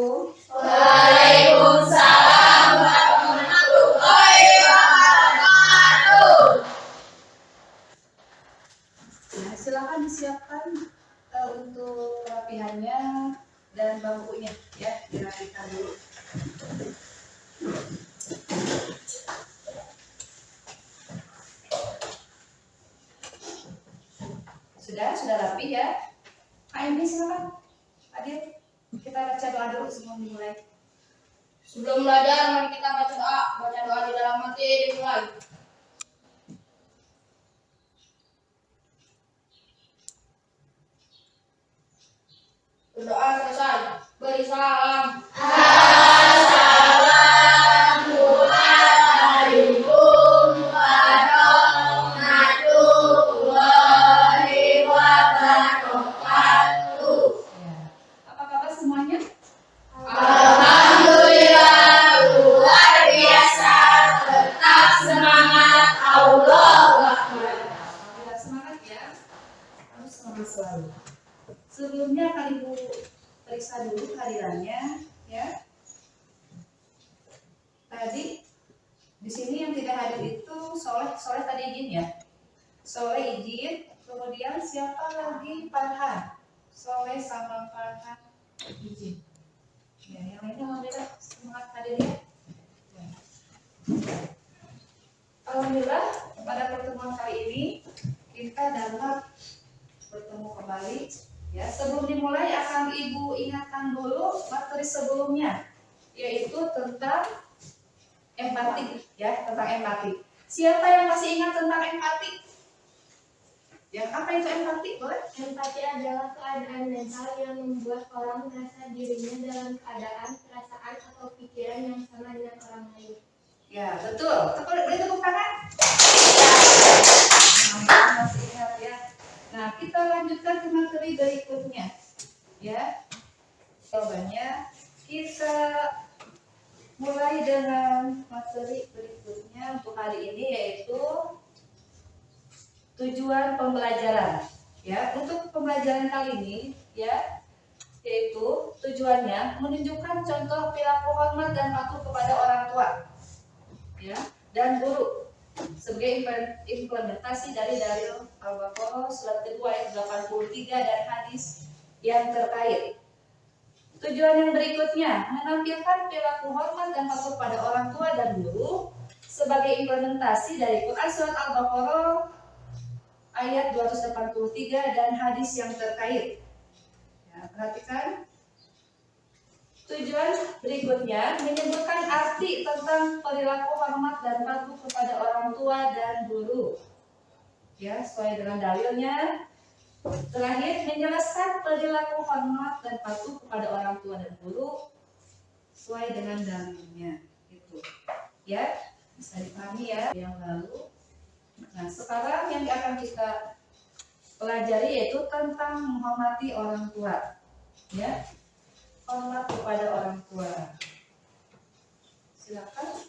Assalamualaikum. Waalaikumsalam warahmatullahi wabarakatuh. Nah, silakan disiapkan untuk perapihannya dan bangkunya ya, dirapikan dulu. Sudah rapi ya. Ini silakan hadir. Kita baca doa dulu sebelum dimulai. Sebelum belajar, mari kita baca doa. Baca doa di dalam hati dimulai. Berdoa selesai. Beri salam. Assalamualaikum warahmatullahi wabarakatuh. Ya. Apa kabar semuanya? Alhamdulillah luar biasa. Tetap semangat. Allahu Akbar. Alhamdulillah, semangat ya. Harus semangat selalu. Sebelumnya Kak Ibu periksa dulu kehadirannya ya. Tadi di sini yang tidak hadir itu Soleh tadi izin ya. Soleh izin, kemudian siapa lagi? Farhan. Soleh sama Farhan izin. Ya, yang lainnya alhamdulillah semangat hadir ya. Ya. Alhamdulillah pada pertemuan kali ini kita dapat bertemu kembali. Ya, sebelum dimulai akan Ibu ingatkan dulu materi sebelumnya, yaitu tentang empati, ya, tentang empati. Siapa yang masih ingat tentang empati? Ya, apa itu empati? Boleh? Empati adalah keadaan mental yang membuat orang merasa dirinya dalam keadaan, perasaan, atau pikiran yang sama dengan orang lain. Ya, betul. Boleh tepuk tangan? Masih ingat ya. Nah, kita lanjutkan ke materi berikutnya. Ya. Jawabannya kita mulai dengan materi berikutnya untuk hari ini, yaitu tujuan pembelajaran. Ya, untuk pembelajaran kali ini ya, yaitu tujuannya menunjukkan contoh perilaku hormat dan patuh kepada orang tua. Ya, dan guru sebagai implementasi dari dalil Al-Baqarah surat kedua ayat 83 dan hadis yang terkait. Tujuan yang berikutnya menampilkan perilaku hormat dan patuh pada orang tua dan guru sebagai implementasi dari Quran surat Al-Baqarah ayat 283 dan hadis yang terkait. Ya, perhatikan. Tujuan berikutnya menyebutkan arti tentang perilaku hormat dan patuh kepada orang tua dan guru. Ya, sesuai dengan dalilnya. Terakhir, menjelaskan perilaku hormat dan patuh kepada orang tua dan guru sesuai dengan dalilnya. Itu. Ya, bisa dipahami ya yang lalu. Nah, sekarang yang akan kita pelajari yaitu tentang menghormati orang tua. Ya. Hormat kepada orang tua. Silakan.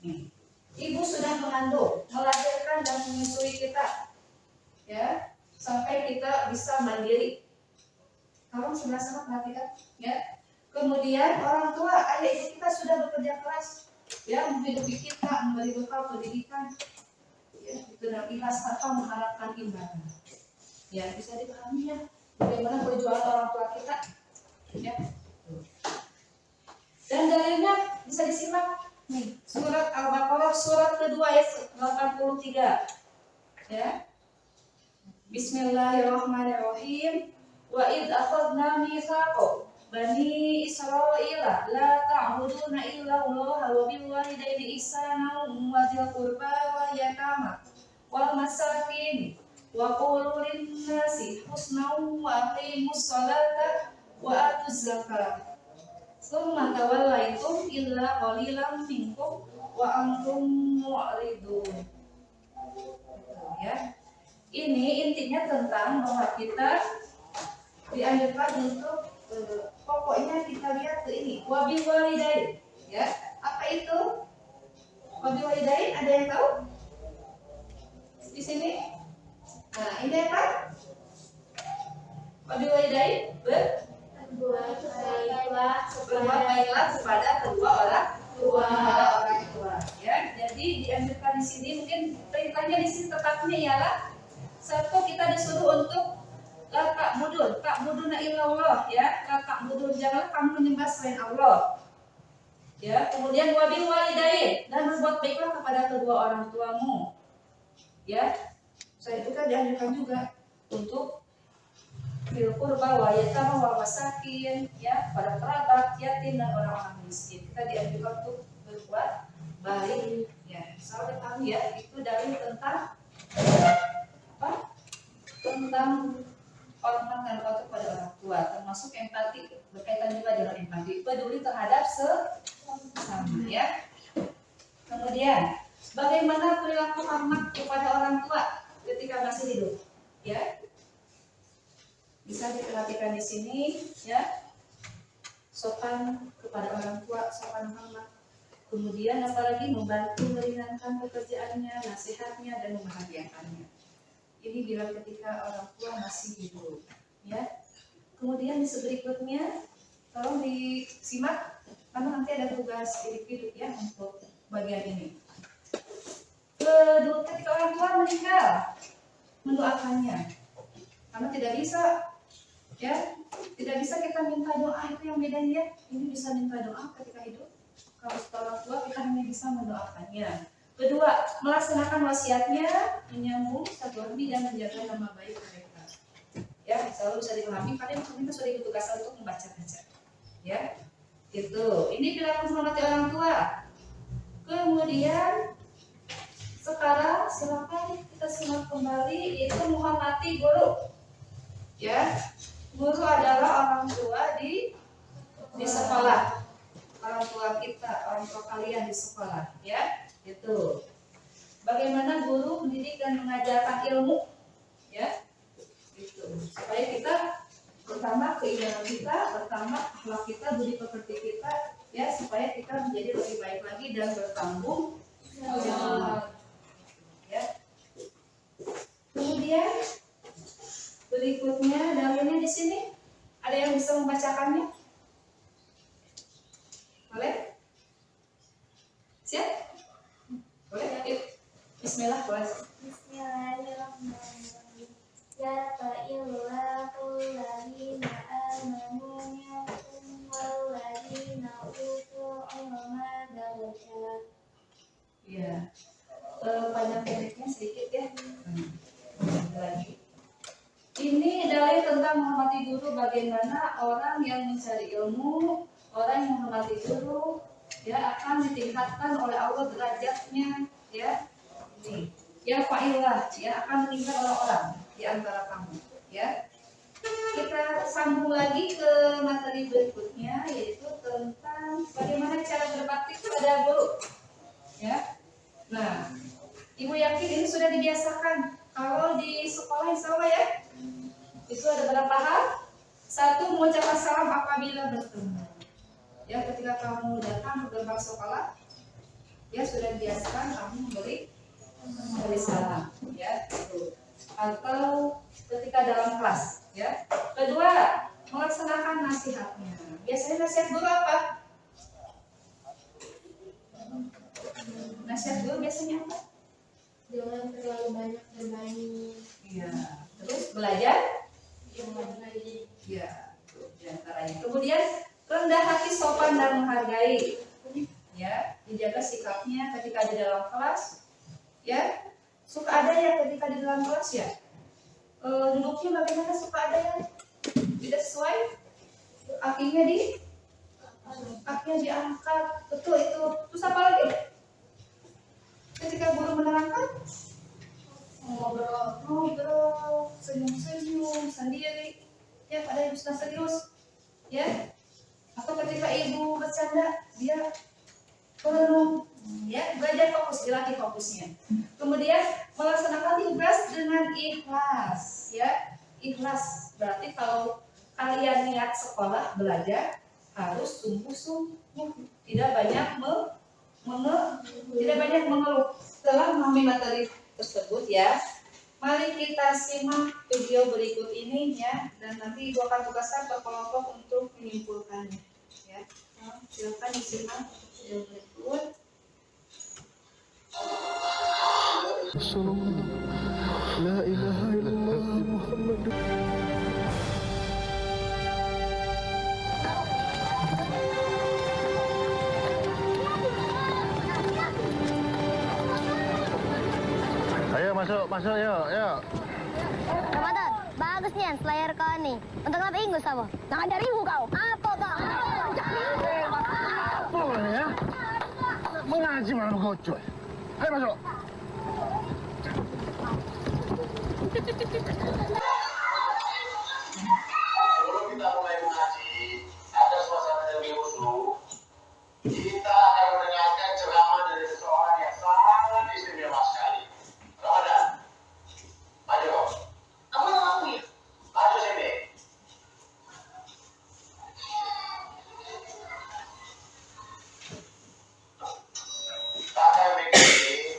Nih. Ibu sudah mengandung, melahirkan dan menyusui kita, ya, sampai kita bisa mandiri. Tolong sama-sama perhatikan, ya. Kemudian orang tua, ayah ibu kita sudah bekerja keras, ya, menghidupi kita, memberi bekal pendidikan, ya, itu dan ikhlas tanpa mengharapkan imbalan. Ya, bisa dipahami ya, bagaimana perjuangan orang tua kita. Ya. Dan dalilnya bisa disimak nih, surat Al-Baqarah surat kedua ayat 83. Ya. Bismillahirrahmanirrahim. Wa id akhadna mitsaqa bani Israila la ta'buduna illa Allah wa bil walidayni ihsana wa dzil qurba wal yatama wal masakin wa qulu lin-nasi husnan wa aqimus salata wa atuz zakata. Summa tawallaitum illa qalilan minkum wa antum mu'ridun. Ya. Ini intinya tentang bahwa kita dianjurkan untuk pokoknya kita lihat ke ini wabil walidain. Ya. Apa itu? Wabil walidain ada yang tahu? Di sini? Nah, ini apa? Wabil walidain Berbuat baiklah berbuat baiklah kepada kedua orang tua. Ya, jadi dianjurkan di sini mungkin perintahnya di sini tepatnya ialah satu, kita disuruh untuk la ta'buduna illallah, ya, la ta'budun, janganlah kamu menyembah selain Allah. Ya, kemudian wabil walidain, dan berbuat baiklah kepada kedua orang tuamu. Ya, saya itu kan dianjurkan juga untuk fil qurba wa yatama wal masakin, ya, pada kerabat, yatim dan orang-orang miskin. Kita dianjurkan untuk berbuat baik. Ya, sahabat kami ya, itu dalil tentang apa? Tentang hormat dan patuh pada orang tua, termasuk empati, berkaitan juga dengan empati, peduli terhadap sesama, ya. Kemudian, bagaimana perilaku hormat kepada orang tua ketika masih hidup, ya? Bisa diperhatikan di sini, ya. Sopan kepada orang tua, sopan hormat. Kemudian apalagi membantu meringankan pekerjaannya, nasihatnya dan membahagiakannya. Ini bila ketika orang tua masih hidup, ya. Kemudian di berikutnya tolong disimak karena nanti ada tugas individu ya untuk bagian ini. Kedua, ketika orang tua meninggal, mendoakannya, karena tidak bisa, ya, tidak bisa kita minta doa, itu yang bedanya ya. Ini bisa minta doa ketika hidup. Kalau setelah orang tua kita hanya bisa mendoakannya. Kedua, melaksanakan wasiatnya, menyambung silaturahmi dan menjaga nama baik mereka. Ya, selalu bisa dipahami. Kalian kita sudah ditugaskan untuk membaca-baca. Ya, itu. Ini perilaku menghormati orang tua. Kemudian sekarang silakan kita simak kembali, itu menghormati guru. Ya, guru adalah orang tua di sekolah. Orang tua kita, orang tua kalian di sekolah, ya. Itu. Bagaimana guru mendidik dan mengajarkan ilmu, ya. Itu. Supaya kita pertama keinginan kita, pertama akhlak kita, budi pekerti kita, ya, supaya kita menjadi lebih baik lagi dan bertanggung jawab. Ya. Kemudian berikutnya dalilnya di sini, ada yang bisa membacakannya? Boleh? Siap? Boleh? Yuk. Bismillah, kelas. Bismillahirrahmanirrahim. Ya ta'illahu ladina amanu minkum walladina utul ilma darajat. Ya. Panjang pendeknya sedikit ya. Lagi. Ini dalil tentang menghormati guru, bagaimana orang yang mencari ilmu, orang yang menghormati guru, ya, akan ditingkatkan oleh Allah derajatnya, ya. Ini, ya fa'ilah, ya, akan meningkat orang-orang di antara kamu, ya. Kita sambung lagi ke materi berikutnya, yaitu tentang bagaimana cara berbakti kepada guru, ya. Nah, ibu yakin ini sudah dibiasakan. Kalau di sekolah insya Allah ya, itu ada berapa hal? Satu, mengucapkan salam apabila bertemu. Ya, ketika kamu datang ke gerbang sekolah, ya sudah dibiasakan kamu memberi salam, ya. Itu. Atau ketika dalam kelas, ya. Kedua, melaksanakan nasihatnya. Biasanya nasihat guru apa? Nasihat guru biasanya apa? Jangan terlalu banyak bermain. Iya. Terus belajar? Jangan lagi. Ya, di antaranya. Kemudian rendah hati, sopan dan menghargai. Ya, dijaga sikapnya ketika di dalam kelas. Ya, suka ada ya ketika di dalam kelas ya. Duduknya bagaimana, suka ada yang tidak sesuai? Kakinya diangkat. Betul itu. Terus apa lagi? Ketika guru menerangkan, ngobrol, senyum-senyum sendiri, ya, pada yang sudah serius, ya. Atau ketika ibu bercanda, dia penuh, ya, belajar fokus, dilatih fokusnya. Kemudian melaksanakan tugas dengan ikhlas, ya. Ikhlas berarti kalau kalian niat sekolah belajar harus sungguh-sungguh, tidak banyak mengeluh. Setelah memahami materi tersebut, ya, mari kita simak video berikut ini, ya, dan nanti ibu akan tugaskan per kelompok untuk menyimpulkannya. Ya, silakan disimak video berikut. Rasulullah, la ilaha illallah Muhammad. Ayo masuk yuk. Ramadan, bagus nih Slayer kau nih. Untuk apa ingus kamu? Jangan dari ibu kau. Apa kau? Boleh ya? Mengaji malah mengocoy. Ayo masuk. Sebelum kita mulai mengaji, ada suasana yang lebih khusyuk. Kita akan mendengarkan ceramah dari seseorang yang sangat istimewa sekali. Ramadan, maju. Kamu mau aku ya? Maju sini. Kakak mengikuti,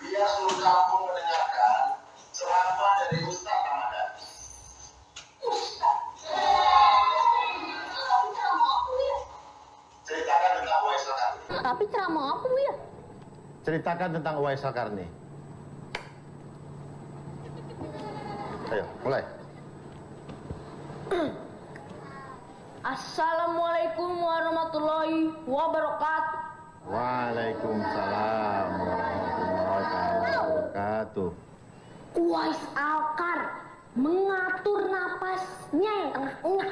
biar seluruh kampung mendengarkan ceramah dari Ustaz Ramadan. Ceritakan tentang Uwais Al-Qarni. Tapi ceramah apa Bu ya? Ceritakan tentang Uwais Al-Qarni. Ayo, mulai. Assalamualaikum warahmatullahi wabarakatuh. Waalaikumsalam warahmatullahi wabarakatuh. Uwais Al-Qarni mengatur napasnya yang tengah-tengah.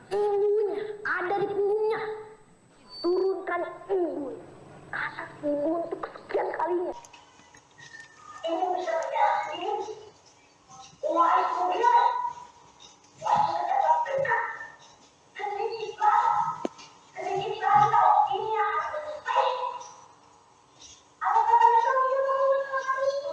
Ibunya ada di punggungnya. Turunkan ibu ke atas punggung untuk kesekian kalinya. Ini bisa terjadi. Uwais kemudian. Uwais tetap dekat. Sedikit tahu ini yang akan selesai. Apa katanya kamu yang menggunakan itu?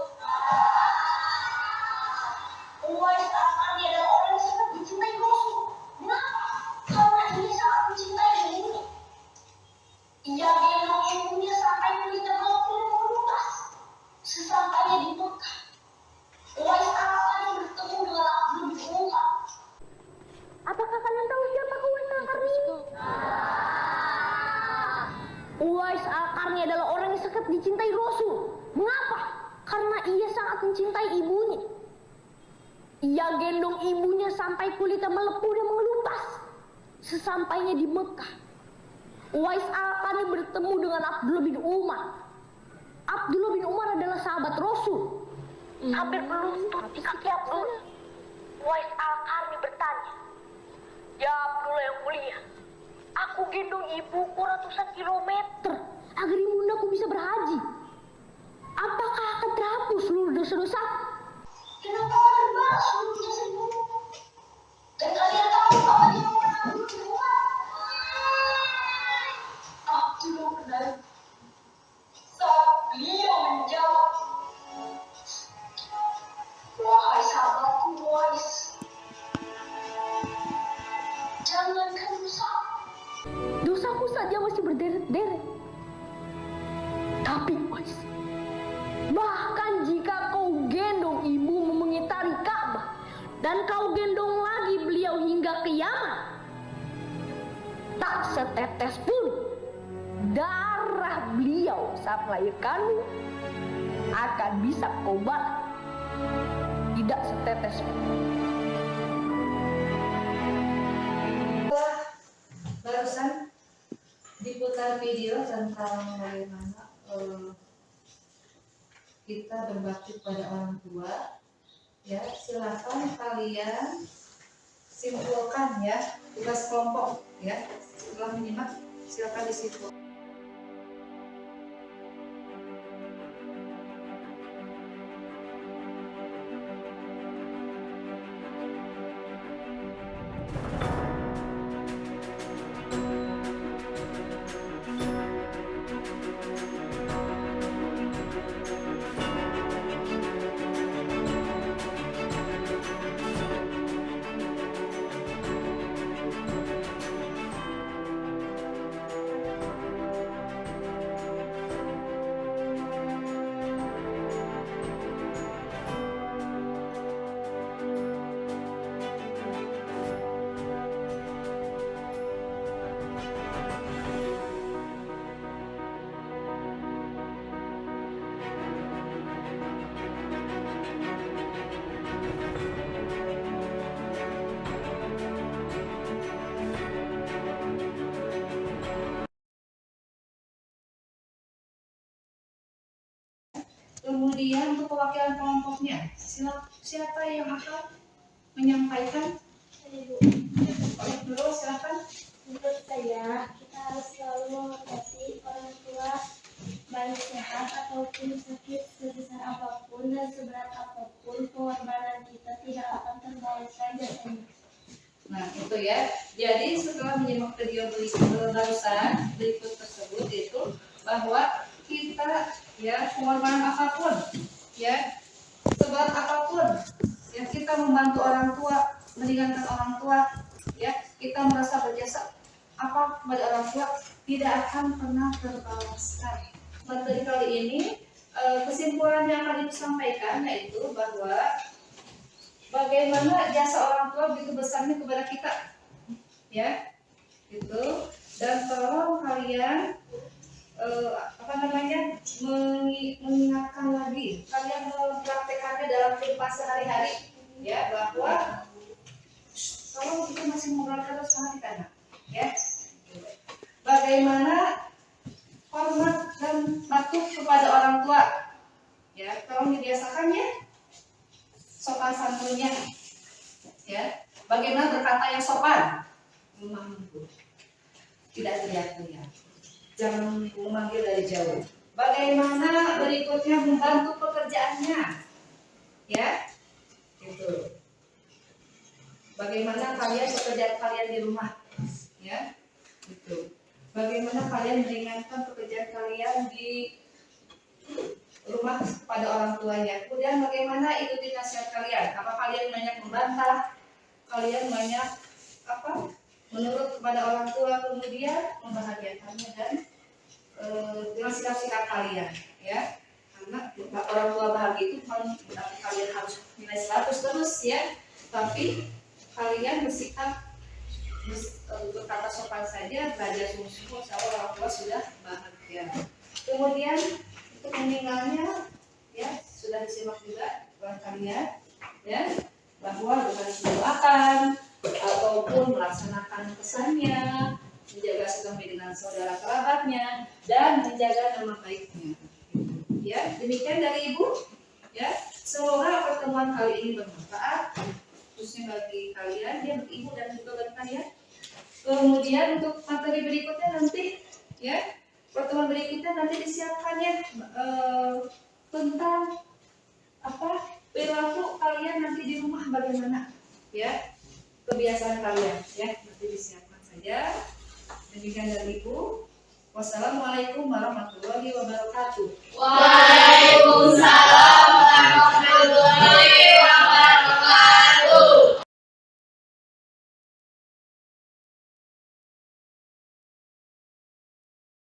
Uwais Al-Qarni adalah orang yang sangat dicintai Rasul. Mengapa? Karena ia sangat mencintai ibunya. Ia gendong ibunya sampai kulitnya melepuh dan mengelupas. Sesampainya di Mekah, Uwais Al-Qarni bertemu dengan Abdul bin Umar. Apakah kalian tahu siapa Uwais Al-Qarni? Uwais Al-Qarni adalah orang yang sangat dicintai Rasul. Mengapa? Karena ia sangat mencintai ibunya. Ia gendong ibunya sampai kulitnya melepuh dan mengelupas. Sesampainya di Mekah, Uwais Al-Qarni bertemu dengan Abdullah bin Umar. Abdullah bin Umar adalah sahabat Rasul. Hampir berlutut di kaki Abdullah. Uwais Al-Qarni bertanya, "Ya Abdullah yang mulia, aku gendong ibuku ratusan kilometer agar ibundaku bisa berhaji. Apakah akan terhapus seluruh dosa-dosa? Kenapa kalian bahas seluruh dosa ibumu? Dan kalian tahu apa yang pernah Abdullah bin Umar?" Abdullah menangis. Saat beliau menjawab, "Wahai sahabatku Uwais, jangankan dosa. Dosaku saja masih berderet-deret. Tapi Uwais, bahkan jika kau gendong ibumu mengitari Ka'bah dan kau gendong lagi beliau hingga kiamat, tak setetes pun darah beliau saat melahirkanmu akan bisa kau balas. Tidak setetes pun." Barusan diputar video tentang bagaimana kita berbakti pada orang tua. Ya, silakan kalian simpulkan ya, tugas kelompok ya. Setelah menyimak, silakan disimpulkan. Kemudian untuk perwakilan kelompoknya, siapa yang akan menyampaikan? Oleh dulu silakan. Menurut saya, kita harus selalu menghormati orang tua, baik sehat ataupun sakit, sebesar apapun dan seberat apapun, pengorbanan kita tidak akan terbayarkan jasanya. Nah itu ya. Jadi setelah menyimak video barusan berikut tersebut itu bahwa kita ya pengorbanan apapun ya seberat apapun ya kita membantu orang tua, meringankan orang tua ya kita merasa berjasa apa kepada orang tua tidak akan pernah terbalaskan. Materi kali ini kesimpulan yang akan disampaikan yaitu bahwa bagaimana jasa orang tua begitu besarnya kepada kita ya gitu. Dan tolong kalian mengingatkan lagi, kalian mempraktekannya dalam kehidupan sehari-hari ya bahwa tolong kita masih ngobrol terus sama kita ya bagaimana hormat dan patuh kepada orang tua ya tolong dibiasakan ya sopan santunnya ya bagaimana berkata yang sopan memanggil tidak teriak-teriak jangan memanggil dari jauh bagaimana berikutnya membantu pekerjaannya ya gitu bagaimana kalian pekerjaan kalian di rumah ya gitu bagaimana kalian meringankan pekerjaan kalian di rumah kepada orang tuanya kemudian bagaimana ikuti nasihat kalian apa kalian banyak membantah kalian banyak apa menurut kepada orang tua kemudian membahagiakannya dan dengan sikap-sikap kalian ya karena orang tua bahagia itu bukan berarti kalian harus nilai 100 terus ya tapi kalian bersikap berkata sopan saja belajar sungguh-sungguh sama orang tua sudah bahagia kemudian untuk meninggalnya ya sudah disimak juga oleh kalian ya bahwa dengan mendoakan ataupun melaksanakan pesannya menjaga silaturahmi dengan saudara kerabatnya dan menjaga nama baiknya ya demikian dari ibu ya semoga pertemuan kali ini bermanfaat khususnya bagi kalian ya ibu dan juga bagi kalian kemudian untuk materi berikutnya nanti ya pertemuan berikutnya nanti disiapkan ya tentang apa perilaku kalian nanti di rumah bagaimana ya kebiasaan kalian ya nanti disiapkan saja demikian dari ibu wassalamualaikum warahmatullahi wabarakatuh.